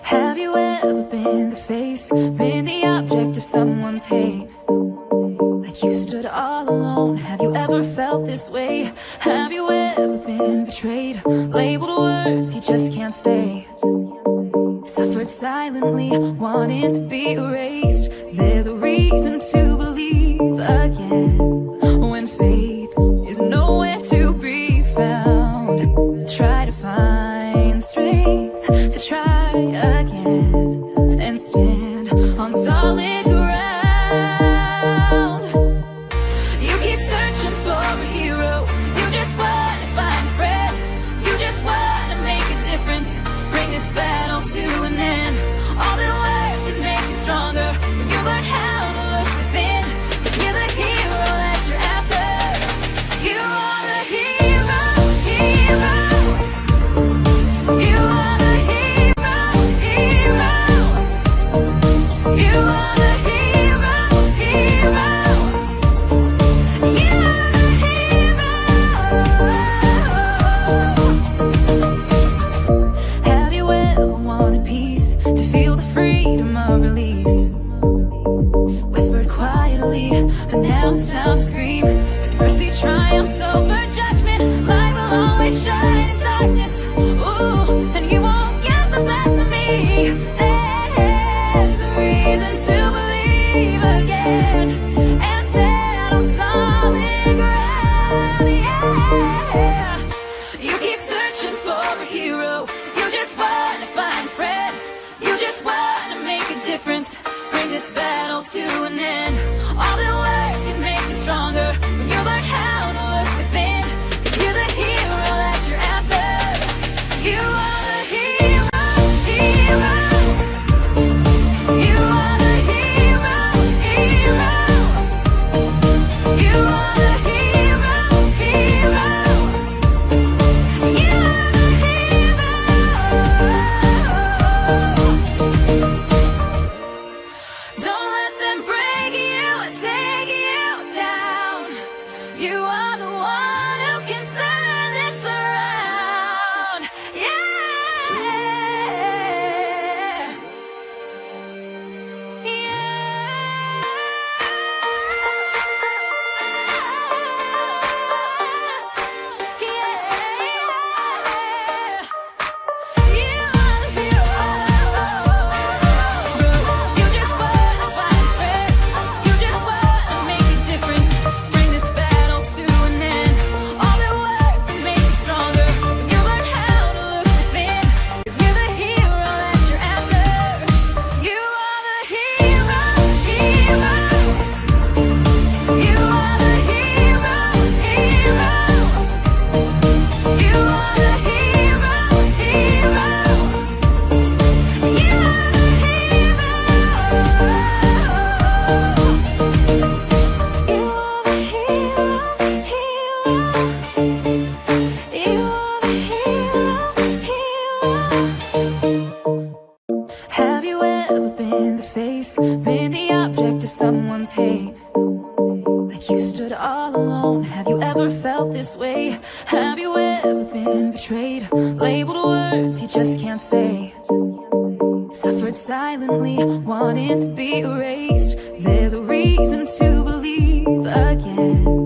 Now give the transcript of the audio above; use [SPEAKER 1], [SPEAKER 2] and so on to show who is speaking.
[SPEAKER 1] Have you ever been the face, been the object of someone's hate? Like you stood all alone, have you ever felt this way? Have you ever been betrayed, labeled words you just can't say? Suffered silently, wanting to be erased. There's a reason to believe again, when faith is nowhere to be found. Try to find strength to try again and stand on solid ground. You keep searching for a hero, you just want to find a friend, you just want to make a difference, bring this battle to an end. All the words that make you stronger, when you learn how to look within, if you're the hero that you're after, you are the hero, hero. You are the hero, hero. You are the hero, hero. You are the hero. Have you ever wanted peace, to feel the freedom of release? Whispered quietly, but now it's time to scream. 'Cause mercy triumphs over judgment. Light will always shine in darkness. Ooh, and you won't get the best of me. There's a reason to believe again and stand on solid ground. Yeah. You keep searching for a hero, you just want to find a friend, you just want to make a difference, bring this battle to an end. All the words that make you stronger, when you learn how to look within, if you're the hero that you're after, you are the hero, hero. You are the hero, hero. You are the hero, hero. You are the hero. Don't let them break you or take you down. You are the one who can turn this around. Yeah. Have you ever been the face, been the object of someone's hate? Like you stood all alone, have you ever felt this way? Have you ever been betrayed, labeled words you just can't say? Suffered silently, wanting to be erased. There's a reason to believe again